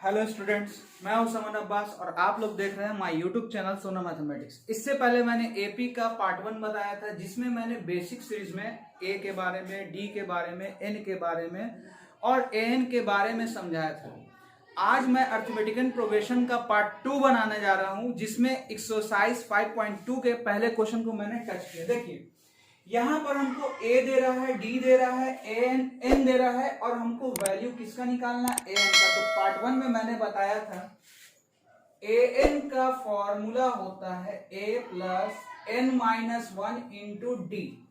Hello students, मैं हूं समन अब्बास और आप लोग देख रहे हैं माय यूट्यूब चैनल सोना मैथमेटिक्स। इससे पहले मैंने एपी का पार्ट 1 बताया था, जिसमें मैंने बेसिक सीरीज में ए के बारे में, डी के बारे में, एन के बारे में और एन के बारे में समझाया था। आज मैं अर्थमेटिकल प्रोग्रेशन का पार्ट 2 बनाने जा रहा हूं, जिसमें एक्सरसाइज 5.2 के पहले क्वेश्चन को मैंने टच किया। देखिए, यहां पर हमको ए दे रहा है, डी दे रहा है, एन दे रहा है और हमको वैल्यू किसका निकालना है? एन का। तो पार्ट 1 में मैंने बताया था एन का फॉर्मूला होता है A plus N minus one into D.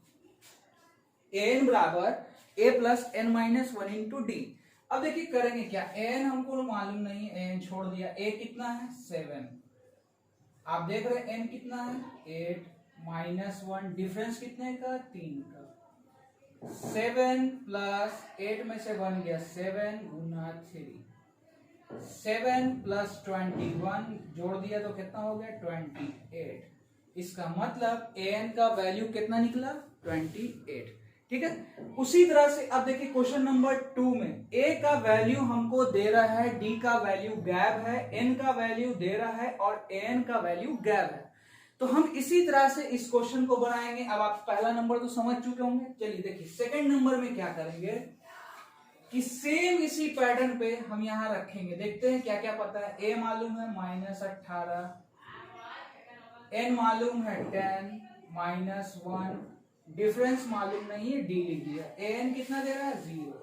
N बराबर A plus N minus one into D. अब देखिए करेंगे क्या, एन हमको मालूम नहीं, एन छोड़ दिया। ए कितना है? 7। आप देख रहे हैं एन कितना है? 8 माइनस 1, डिफरेंस कितने का? 3 का। 7 प्लस 8 में से बन गया 7 गुना 3। 7 प्लस 21 जोड़ दिया तो कितना हो गया? 28। इसका मतलब एन का वैल्यू कितना निकला? 28। ठीक है। उसी तरह से अब देखिए क्वेश्चन नंबर 2 में ए का वैल्यू हमको दे रहा है, डी का वैल्यू गैप है, एन का वैल्यू दे रहा है और एन का वैल्यू गैप है। तो हम इसी तरह से इस क्वेश्चन को बनाएंगे। अब आप पहला नंबर तो समझ चुके होंगे। चलिए देखिए सेकंड नंबर में क्या करेंगे कि सेम इसी पैटर्न पे हम यहां रखेंगे। देखते हैं क्या क्या पता है। ए मालूम है -18, एन मालूम है 10 माइनस 1, डिफरेंस मालूम नहीं है, डी लिख दिया। एन कितना दे रहा है? 0।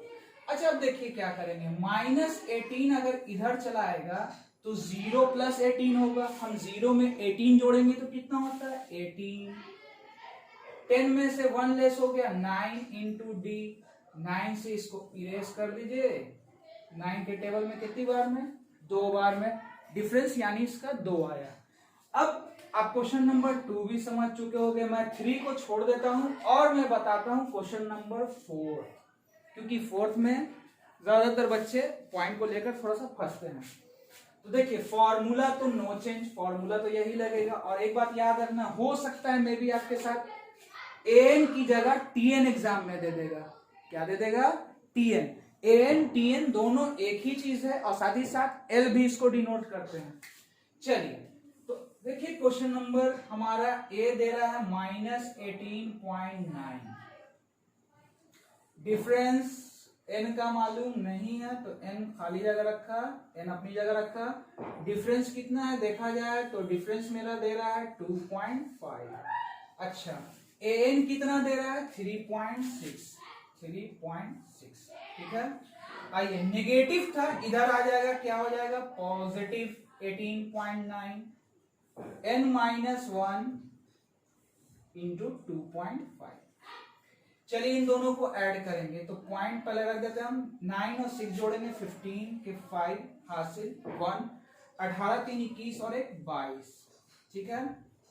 अच्छा अब देखिए क्या करेंगे, -18 अगर इधर चला आएगा तो 0 प्लस 18 होगा। हम 0 में 18 जोड़ेंगे तो कितना होता है? 18। 10 में से 1 लेस हो गया 9 इंटू डी। 9 से इसको इरेज कर दीजिए। 9 के टेबल में कितनी बार में? 2 बार में। डिफरेंस यानी इसका 2 आया। अब आप क्वेश्चन नंबर 2 भी समझ चुके होंगे। मैं 3 को छोड़ देता हूं और मैं बताता हूं क्वेश्चन नंबर 4, क्योंकि 4th में ज्यादातर बच्चे पॉइंट को लेकर थोड़ा सा फंसते हैं। तो देखिए फॉर्मूला तो नो चेंज, फॉर्मूला तो यही लगेगा। और एक बात याद रखना, हो सकता है मे भी आपके साथ एन की जगह टीएन एग्जाम में दे देगा। क्या दे देगा? टीएन। एन टीएन दोनों एक ही चीज है और साथ ही साथ एल भी इसको डिनोट करते हैं। चलिए तो देखिए क्वेश्चन नंबर हमारा ए दे रहा है -18.9। डिफरेंस एन का मालूम नहीं है तो एन खाली जगह रखा, एन अपनी जगह रखा। डिफरेंस कितना है देखा जाए तो डिफरेंस मेरा दे रहा है 2.5। अच्छा एन कितना दे रहा है? 3.6। ठीक है। आइए नेगेटिव था, इधर आ जाएगा, क्या हो जाएगा? पॉजिटिव 18.9। N minus 1 into 2.5। चलिए इन दोनों को ऐड करेंगे तो पॉइंट पहले रख देते हैं हम। 9 और 6 जोड़ेंगे 15 के 5 हासिल 1, 18 3 21 और 1 22। ठीक है।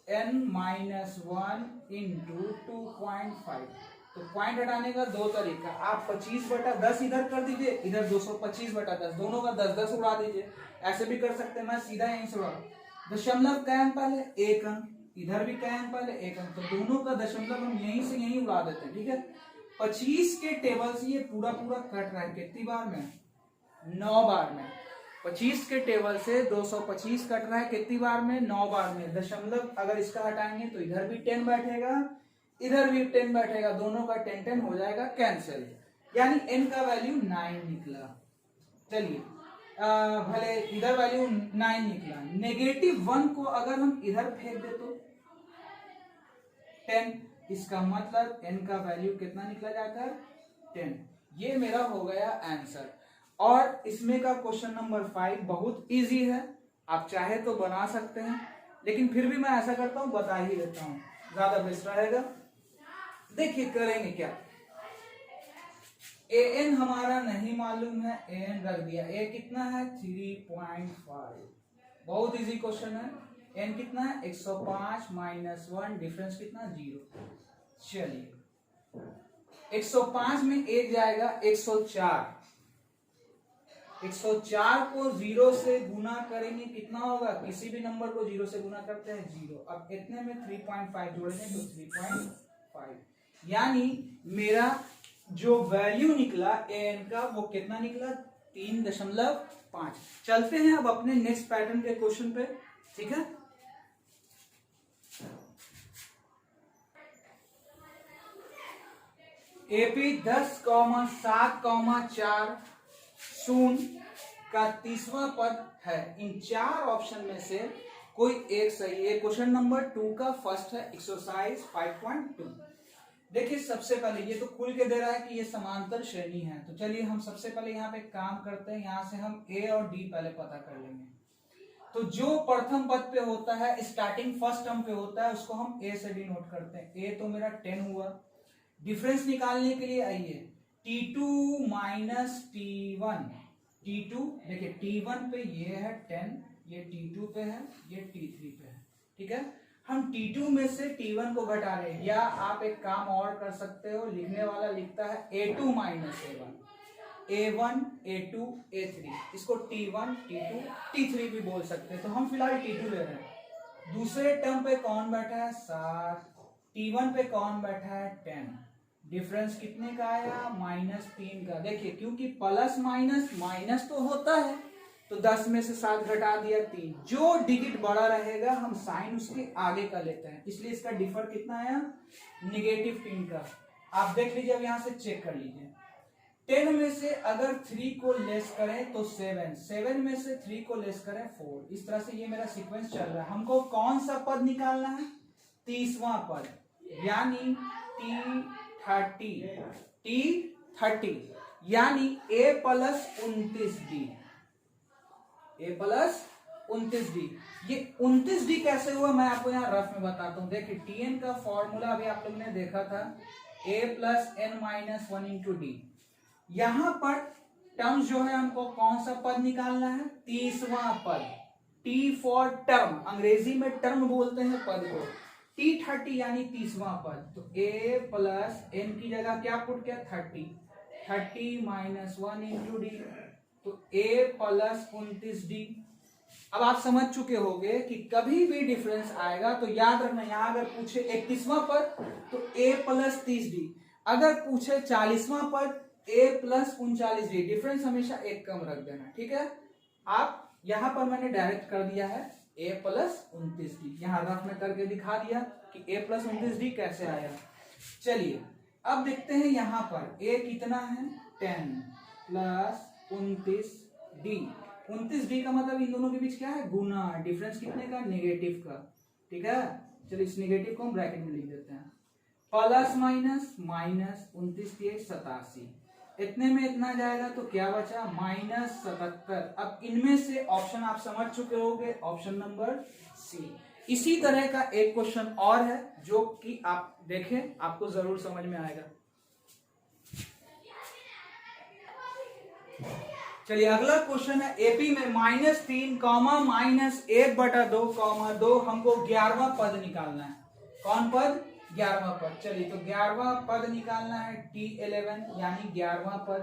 n minus 1 into 2.5। तो पॉइंट हटाने का 2 तरीका। आप 25/10 इधर कर दीजिए, इधर 225/10, दोनों का 10-10 उड़ा दीजिए। ऐसे भी कर सकते हैं, मैं सीधा यहीं से उड़ा। दशमलव का अंक पहले 1 अंक, इधर भी क्या है? पहले 1 अंक, तो दोनों का दशमलव हम यहीं से यहीं उड़ा देते हैं। ठीक है। 25 के टेबल से ये पूरा पूरा कट रहा है कितनी बार में? 9 बार में। 25 के टेबल से 225 कट रहा है कितनी बार में? 9 बार में। दशमलव अगर इसका हटाएंगे तो इधर भी 10 बैठेगा, इधर भी 10 बैठेगा, दोनों का 10 हो जाएगा कैंसिल। यानी n का वैल्यू 9 निकला। चलिए भले इधर वैल्यू 9 निकला। -1 को अगर हम इधर फेंक दे तो 10। इसका मतलब n का वैल्यू कितना निकला जाता है? 10। ये मेरा हो गया आंसर। और इसमें का क्वेश्चन नंबर 5 बहुत इजी है, आप चाहे तो बना सकते हैं, लेकिन फिर भी मैं ऐसा करता हूं, बता ही देता हूं, ज्यादा बेस्ट रहेगा। देखिए करेंगे क्या, एन हमारा नहीं मालूम है, एन रख दिया। ए कितना है? 3.5। बहुत इजी क्वेश्चन है। एन कितना है? 105 माइनस 1, डिफरेंस कितना? 0। चलिए 105 में 1 जाएगा 104। 104 को 0 से गुना करेंगे कितना होगा? किसी भी नंबर को 0 से गुना करते हैं 0। अब इतने में 3.5 जोड़ेंगे तो 3.5, यानी मेरा जो वैल्यू निकला एन का वो कितना निकला? 3.5। चलते हैं अब अपने नेक्स्ट पैटर्न के क्वेश्चन पे, ठीक है। एपी 10,7,4 शून्य का 30वां पद है। इन 4 ऑप्शन में से कोई एक सही है। क्वेश्चन नंबर 2 का फर्स्ट है एक्सरसाइज 5.2। देखिए सबसे पहले ये तो खुल के दे रहा है कि ये समांतर श्रेणी है, तो चलिए हम सबसे पहले यहाँ पे काम करते हैं। यहाँ से हम ए और डी पहले पता कर लेंगे। तो जो प्रथम पद पे होता है, स्टार्टिंग फर्स्ट टर्म पे होता है, उसको हम ए से डिनोट करते हैं। ए तो मेरा 10 हुआ। डिफरेंस निकालने के लिए आइए T2 माइनस T1। T2 देखिए T1 पे ये है 10, ये T2 पे है, ये T3 पे है, ठीक है। हम T2 में से T1 को घटा रहे हैं, या आप एक काम और कर सकते हो, लिखने वाला लिखता है A2 minus A1, A1 A2 A3, इसको T1 T2 T3 भी बोल सकते हैं। तो हम फिलहाल T2 ले रहे हैं। दूसरे टर्म पे कौन बैठा है 7, T1 पे कौन बैठा है 10। डिफरेंस कितने का आया -3 का। देखिए क्योंकि प्लस माइनस माइनस तो होता है, तो 10 में से 7 घटा दिया 3। जो डिजिट बड़ा रहेगा हम साइन उसके आगे का लेते हैं, इसलिए इसका डिफर कितना आया -3 का। आप देख लीजिए, अब यहां से चेक कर लीजिए। 10 में से अगर 3 को लेस करें तो 7, 7 में से 3 को लेस करें 4। इस तरह से ये मेरा सीक्वेंस चल रहा है। हमको कौन सा पद निकालना है 30वां पद, यानी T30 यानी A plus 29D, A plus 29D। ये 29D कैसे हुआ मैं आपको यहाँ रफ में बताता हूँ। देखिए Tn का फॉर्मूला अभी आप लोगों ने देखा था, A plus n minus 1 into D. यहां पर टर्म्स जो है हमको कौन सा पद निकालना है 30वां पद। T फॉर टर्म, अंग्रेजी में टर्म बोलते हैं पद को। T30 यानी 30वां पद। तो A प्लस n की जगह क्या पुट किया 30 माइनस 1 इंटू डी, तो A प्लस 29D। अब आप समझ चुके होंगे कि कभी भी डिफरेंस आएगा तो याद रखना, यहां अगर पूछे 31वां पद तो A प्लस 30D, अगर पूछे 40वां पद A प्लस 39D। डिफरेंस हमेशा एक कम रख देना, ठीक है। आप यहां पर मैंने डायरेक्ट कर दिया है A प्लस 29D, यहां रफ में करके दिखा दिया कि A प्लस 29D कैसे आया। चलिए अब देखते हैं यहां पर A कितना है 10 प्लस 29D। 29D का मतलब इन दोनों के बीच क्या है गुना, डिफरेंस कितने का नेगेटिव का, ठीक है। चलिए इस नेगेटिव को हम ब्रैकेट में लिख देते हैं। प्लस माइनस माइनस 29 87, इतने में इतना जाएगा तो क्या बचा -77। अब इनमें से ऑप्शन आप समझ चुके होंगे, ऑप्शन नंबर सी। इसी तरह का एक क्वेश्चन और है जो कि आप देखें, आपको जरूर समझ में आएगा। चलिए अगला क्वेश्चन है एपी में -3 माइनस 1/2 2 हमको 11वां पद निकालना है। कौन पद 11वां पद। चलिए तो 11वां पद निकालना है T11 यानी 11वां पद।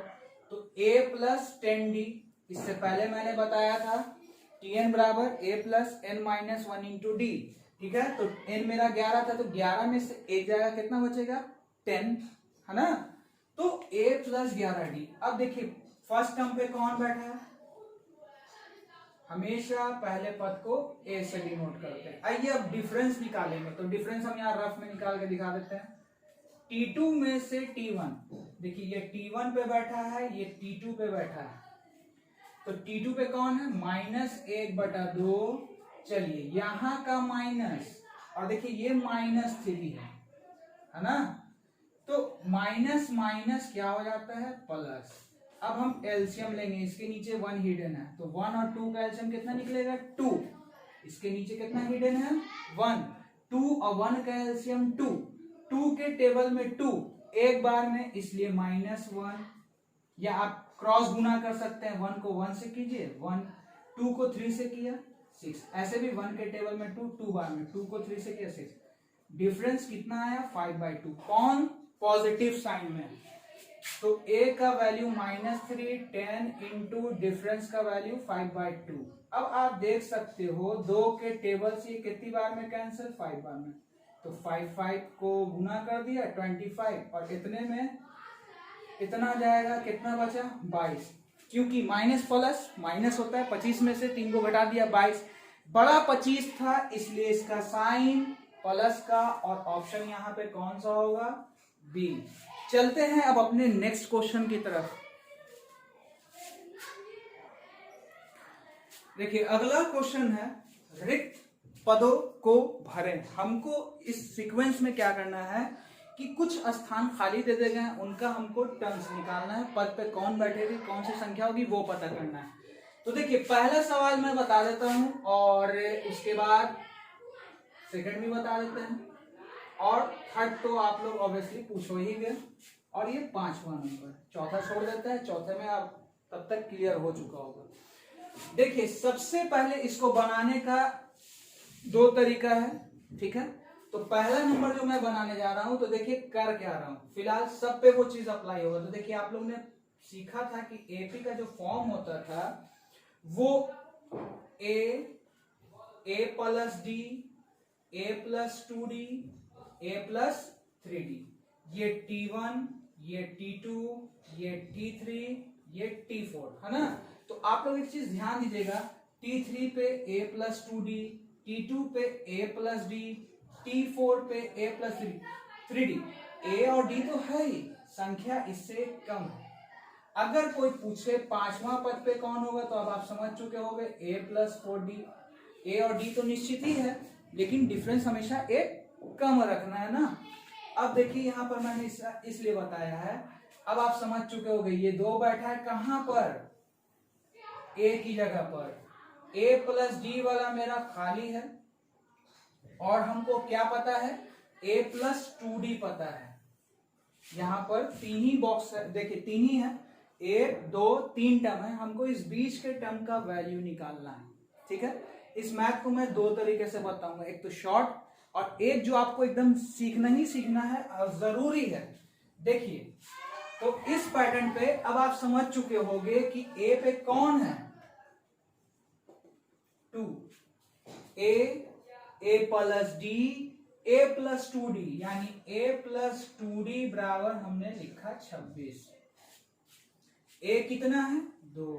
तो A प्लस 10D, इससे पहले मैंने बताया था Tn बराबर A plus n minus 1 into D, ठीक है। तो n मेरा 11 था, तो 11 में से एक जगह कितना बचेगा 10, है ना। तो A प्लस 11D। अब देखिए फर्स्ट टर्म पे कौन बैठा है, हमेशा पहले पद को A से डिनोट करते हैं। आइए अब डिफरेंस निकालेंगे, तो डिफरेंस हम यहाँ रफ में निकाल के दिखा देते हैं। T2 में से T1, देखिए ये T1 पे बैठा है, ये T2 पे बैठा है। तो T2 पे कौन है -1/2। चलिए यहां का माइनस, और देखिए ये -3 है ना। तो माइनस माइनस क्या हो जाता है प्लस। अब हम एलसीएम लेंगे, इसके नीचे 1 हिडन है, तो 1 और 2 का एलसीएम कितना निकलेगा 2। इसके नीचे कितना हिडन है 1, 2 और 1 का एलसीएम 2, 2 के टेबल में 2 एक बार में, इसलिए -1। या आप क्रॉस गुना कर सकते हैं, 1 को 1 से कीजिए 1, 2 को 3 से किया 6, ऐसे भी 1 के टेबल में 2 2 बार में, 2 को 3 से किया 6। डिफरेंस कितना आया 5/2। कौन पॉजिटिव साइन में, तो A का वैल्यू -3, 10 इंटू डिफरेंस का वैल्यू 5/2। अब आप देख सकते हो 2 के टेबल से कितनी बार में कैंसिल 5 बार में, तो 5 को गुना कर दिया 25, और इतने में इतना जाएगा, कितना बचा 22। क्योंकि माइनस प्लस माइनस होता है, 25 में से 3 को घटा दिया 22, बड़ा 25 था इसलिए इसका साइन प्लस का, और ऑप्शन यहाँ पे कौन सा होगा, बी। चलते हैं अब अपने नेक्स्ट क्वेश्चन की तरफ। देखिए अगला क्वेश्चन है, रिक्त पदों को भरें। हमको इस सीक्वेंस में क्या करना है कि कुछ स्थान खाली दे दिए गए हैं, उनका हमको टर्म्स निकालना है, पद पे कौन बैठेगी, कौन सी संख्या होगी वो पता करना है। तो देखिए पहला सवाल मैं बता देता हूं और उसके बाद सेकंड भी बता देते हैं, और थर्ड तो आप लोग ऑब्वियसली पूछो ही गए, और ये 5वां नंबर, चौथा छोड़ देते हैं, चौथे में आप तब तक क्लियर हो चुका होगा। देखिए सबसे पहले इसको बनाने का 2 तरीका है, ठीक है। तो पहला नंबर जो मैं बनाने जा रहा हूं, तो देखिए कर क्या रहा हूं, फिलहाल सब पे वो चीज अप्लाई होगा। तो देखिए आप लोग ने सीखा था कि एपी का जो फॉर्म होता था वो ए प्लस डी, ए प्लस 2d, ए प्लस 3d, ये T1, ये T2, ये T3, ये T4 है ना। तो आप लोग एक चीज ध्यान दीजिएगा, T3 पे a प्लस 2d, T2 पे a प्लस d, T4 पे a प्लस 3d। a और d तो है ही, संख्या इससे कम है। अगर कोई पूछे 5वां पद पे कौन होगा, तो अब आप समझ चुके होंगे a प्लस 4d। a और d तो निश्चित ही है, लेकिन डिफरेंस हमेशा एक कम रखना है ना। अब देखिए यहाँ पर मैंने इसलिए बताया है, अब आप समझ चुके होंगे, ये 2 बैठा है कहां पर, a की जगह पर। a प्लस डी वाला मेरा खाली है, और हमको क्या पता है, a प्लस 2d पता है। यहां पर 3 ही बॉक्स है, देखिए 3 ही है, 1 2 3 टर्म है, हमको इस बीच के टर्म का वैल्यू निकालना है, ठीक है। इस मैथ को मैं 2 तरीके से बताऊंगा, एक तो शॉर्ट, और एक जो आपको एकदम सीखना ही सीखना है और जरूरी है। देखिए तो इस पैटर्न पे अब आप समझ चुके होंगे कि ए पे कौन है, 2, ए प्लस डी, ए प्लस 2d, यानी a प्लस 2d बराबर हमने लिखा 26। a कितना है 2,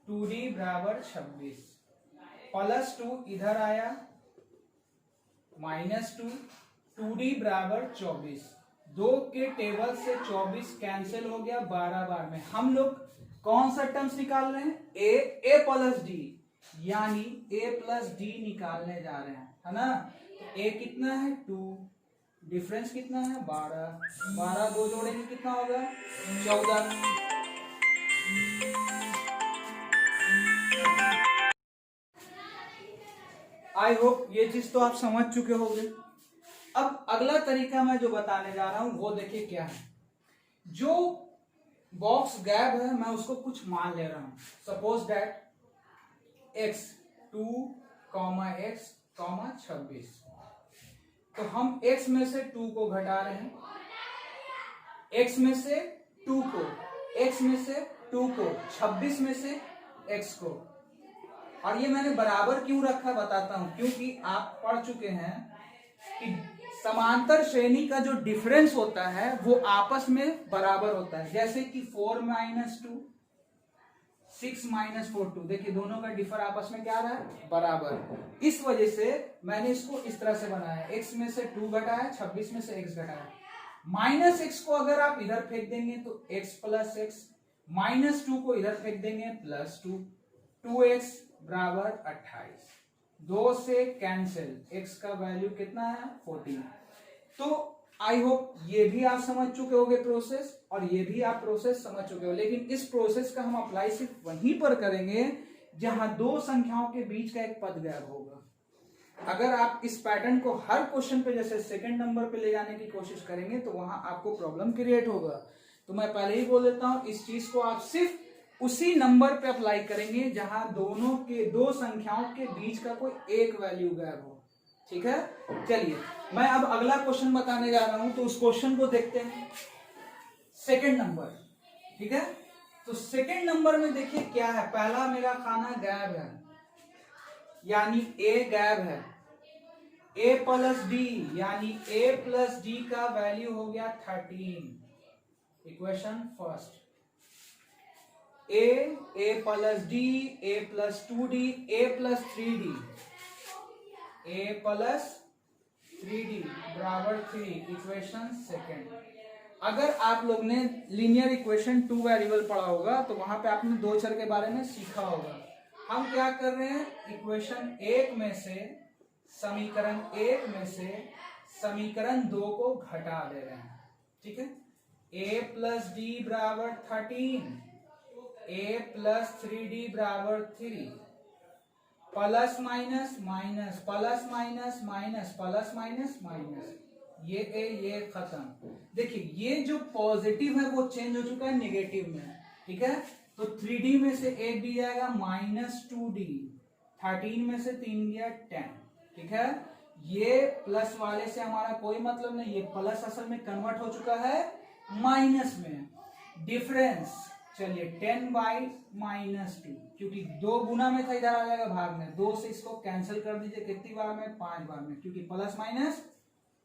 2d बराबर 26, प्लस 2 इधर आया, माइनस 2, 2d बराबर 24। 2 के टेबल से 24 कैंसिल हो गया 12 बार में। हम लोग कौन सा टर्म्स निकाल रहे हैं, a प्लस डी, यानी a प्लस डी निकालने जा रहे हैं, है ना। तो a कितना है 2, डिफरेंस कितना है 12, 12 2 जोड़ेंगे कितना होगा 14। आई होप ये चीज तो आप समझ चुके होंगे। अब अगला तरीका मैं जो बताने जा रहा हूं वो देखिए क्या है, जो बॉक्स गैप है मैं उसको कुछ मान ले रहा हूं, सपोज दैट x 2, x, 26। तो हम x में से 2 को घटा रहे हैं, x में से 2 को, x में से 2 को, 26 में से x को। और ये मैंने बराबर क्यों रखा बताता हूं, क्योंकि आप पढ़ चुके हैं कि समांतर श्रेणी का जो डिफरेंस होता है वो आपस में बराबर होता है। जैसे कि 4 - 2, 6 - 4 2, देखिए दोनों का डिफर आपस में क्या रहा है, बराबर। इस वजह से मैंने इसको इस तरह से बनाया, x में से 2 घटाया, 26 में से x घटाया। -x को अगर आप इधर फेंक देंगे तो x प्लस x, -2 को इधर फेंक देंगे +2, 2x बराबर 28। 2 से कैंसिल, x का वैल्यू कितना है 14। तो आई होप ये भी आप समझ चुके होंगे प्रोसेस, और ये भी आप प्रोसेस समझ चुके हो। लेकिन इस प्रोसेस का हम अप्लाई सिर्फ वहीं पर करेंगे जहां 2 संख्याओं के बीच का एक पद गैप होगा। अगर आप इस पैटर्न को हर क्वेश्चन पे जैसे सेकंड नंबर पे ले जाने की कोशिश करेंगे तो वहां आपको प्रॉब्लम क्रिएट होगा। तो मैं पहले ही बोल देता हूं, इस चीज को आप सिर्फ उसी नंबर पे अप्लाई करेंगे जहां दोनों के 2 संख्याओं के बीच का कोई एक वैल्यू गैप हो, ठीक है। चलिए मैं अब अगला क्वेश्चन बताने जा रहा हूं, तो उस क्वेश्चन को देखते हैं। सेकंड नंबर, ठीक है। तो सेकंड नंबर में देखिए क्या है, पहला मेरा खाना गैप है, यानी a गैप है, a प्लस डी, यानी a प्लस डी का वैल्यू हो गया 13, इक्वेशन फर्स्ट। ए प्लस डी, ए प्लस 2d, ए प्लस 3d, ए प्लस 3d बराबर 3, इक्वेशन सेकेंड। अगर आप लोग ने लीनियर इक्वेशन 2 वेरिएबल पढ़ा होगा तो वहां पे आपने दो चर के बारे में सीखा होगा। हम क्या कर रहे हैं, इक्वेशन 1 में से समीकरण 1 में से समीकरण 2 को घटा दे रहे हैं, ठीक है। a प्लस डी बराबर 13, a प्लस 3d बराबर 3, plus minus minus plus minus minus plus minus minus, ये खत्म। देखिए ये जो पॉजिटिव है वो चेंज हो चुका है नेगेटिव में, ठीक है। तो 3d में से 1 डी जाएगा माइनस 2d, 13 में से 3 दिया 10, ठीक है। ये प्लस वाले से हमारा कोई मतलब नहीं, ये प्लस असल में कन्वर्ट हो चुका है माइनस में। डिफरेंस चलिए 10 बाई माइनस 2, क्योंकि 2 गुना में था, इधर आ जाएगा भाग में, 2 से इसको कैंसिल कर दीजिए, कितनी बार में, 5 बार में, क्योंकि प्लस माइनस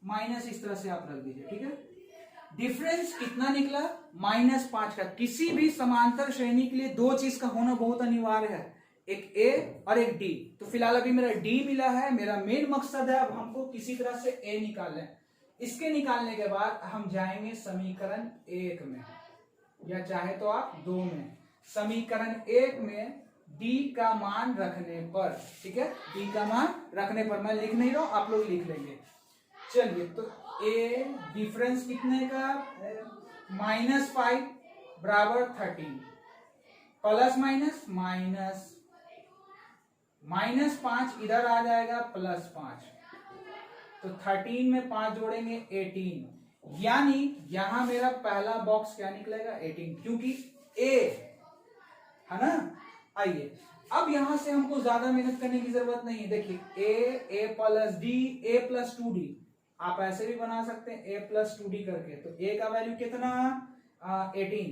माइनस इस तरह से आप रख दीजिए, ठीक है। डिफरेंस कितना निकला, -5 का। किसी भी समांतर श्रेणी के लिए दो चीज का होना बहुत अनिवार्य है, एक ए और एक डी। तो फिलहाल अभी मेरा डी मिला है, मेरा मेन मकसद है अब हमको किसी तरह से ए निकालना है। इसके निकालने के बाद हम जाएंगे समीकरण 1 में, या चाहे तो आप 2 में। समीकरण 1 में डी का मान रखने पर, ठीक है, डी का मान रखने पर, मैं लिख नहीं रहा हूं, आप लोग लिख लेंगे। चलिए तो ए डिफरेंस कितने का, -5 बराबर 13, प्लस माइनस माइनस, -5 इधर आ जाएगा +5, तो 13 में 5 जोड़ेंगे 18, यानी यहां मेरा पहला बॉक्स क्या निकलेगा 18, क्योंकि ए है ना। आइए अब यहां से हमको ज्यादा मेहनत करने की जरूरत नहीं है। देखिए ए प्लस डी, ए प्लस 2d, आप ऐसे भी बना सकते हैं a प्लस 2d करके। तो a का वैल्यू कितना, 18,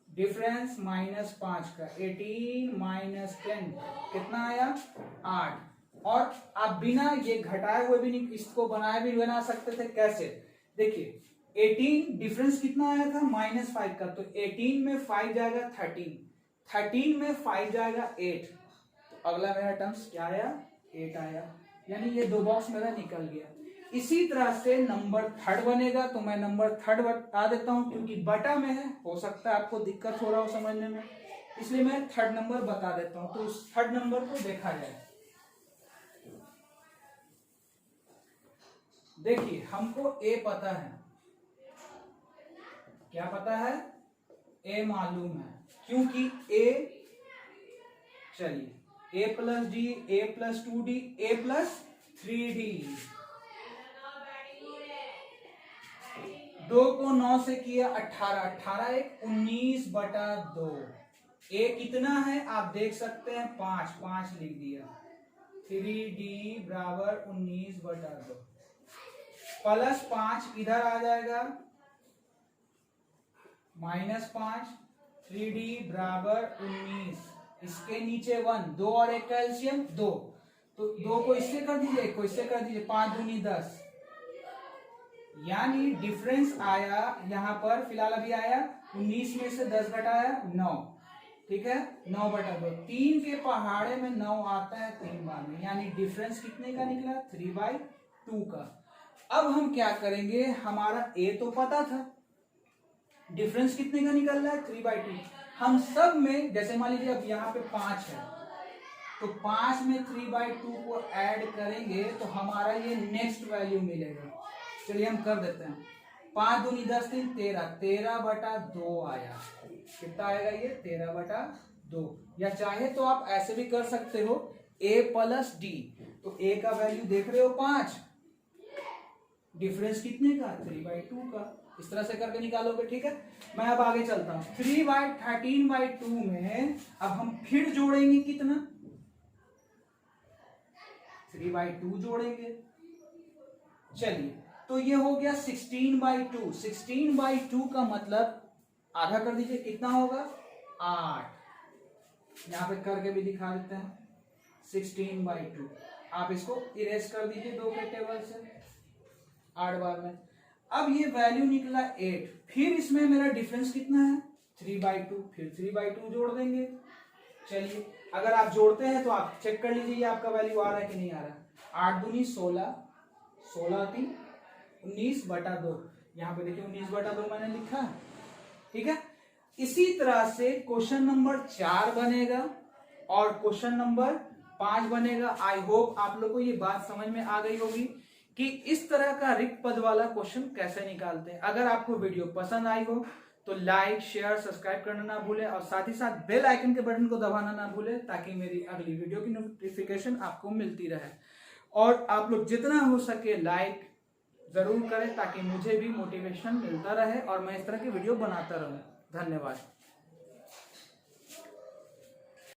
डिफरेंस -5 का, 18 माइनस 10 कितना आया, 8। और आप बिना ये घटाए हुए भी नहीं, इसको बनाए भी बना सकते थे। कैसे, देखिए 18 डिफरेंस कितना आया था, -5 का, तो 18 में 5 जाएगा 13, 13 में 5 जाएगा 8, तो अगला मेरा टर्म्स क्या आया, 8 आया, यानी ये दो बॉक्स मेरा निकल गया। इसी तरह से नंबर 3 बनेगा, तो मैं नंबर 3 बता देता हूं, क्योंकि बटा में है, हो सकता है आपको दिक्कत हो रहा हो समझने में, इसलिए मैं 3rd नंबर बता देता हूं। तो उस 3rd नंबर को देखा जाए। देखिए हमको ए पता है, क्या पता है, ए मालूम है, क्योंकि ए, चलिए ए प्लस डी, ए प्लस 2d, ए प्लस 3d, 2 को 9 से किया 18, 18 एक 19 बटा 2। ए कितना है आप देख सकते हैं, 5, 5 लिख दिया, 3d बराबर 19 बटा 2, प्लस 5 इधर आ जाएगा, -5, 3d बराबर 19, इसके नीचे 1, 2 और 1 का एलसीएम 2, तो 2 को इससे कर दीजिए, 1 को इससे कर दीजिए, 5 दूनी 10, यानी डिफरेंस आया यहां पर, फिलहाल अभी आया 19 में से 10 घटाया 9, ठीक है, 9 बटा 2, 3 के पहाड़े में 9 आता है 3 बार में, यानी डिफरेंस कितने का निकला, 3/2 का। अब हम क्या करेंगे, हमारा ए तो पता था, डिफरेंस कितने का निकल रहा है, 3/2। हम सब में जैसे मान लीजिए अब यहाँ पे 5 है, तो 5 में 3/2 को ऐड करेंगे तो हमारा ये नेक्स्ट वैल्यू मिलेगा। चलिए हम कर देते हैं, 5 दूनी 10, 3 13, 13 बटा 2 आया, कितना आएगा ये, 13 बटा 2। या चाहे तो आप ऐसे भी कर सकते हो, a प्लस डी, तो a का वैल्यू देख रहे हो 5, डिफरेंस कितने का, 3/2 का, इस तरह से करके निकालोगे, ठीक है। मैं अब आगे चलता हूं, 13/2 में अब हम फिर जोड़ेंगे कितना, 3/2 जोड़ेंगे। चलिए तो ये हो गया 16/2, 16/2 का मतलब आधा कर दीजिए, कितना होगा, 8, यहां पे करके भी दिखा देते हैं, 16/2, आप इसको इरेज कर दीजिए 2 के टेबल से, 8 बार में। अब ये वैल्यू निकला 8, फिर इसमें मेरा डिफरेंस कितना है, 3/2, फिर 3/2 जोड़ देंगे। चलिए अगर आप जोड़ते हैं तो आप चेक कर लीजिए आपका वैल्यू आ रहा है कि नहीं आ रहा। 8 दूनी 16, 16 3 19/2। यहाँ पे देखिए 19/2 मैंने लिखा, ठीक है। इसी तरह से क्वेश्चन नंबर 4 बनेगा और क्वेश्चन नंबर 5 बनेगा। आई होप आप लोग को ये बात समझ में आ गई होगी कि इस तरह का रिक्त पद वाला क्वेश्चन कैसे निकालते हैं। अगर आपको वीडियो पसंद आई हो तो लाइक शेयर सब्सक्राइब करना ना भूलें और साथ ही साथ बेल आइकन के बटन को दबाना ना भूलें ताकि मेरी अगली वीडियो की नोटिफिकेशन आपको मिलती रहे। और आप लोग जितना हो सके लाइक जरूर करें ताकि मुझे भी मोटिवेशन मिलता रहे और मैं इस तरह की वीडियो बनाता रहूं। धन्यवाद।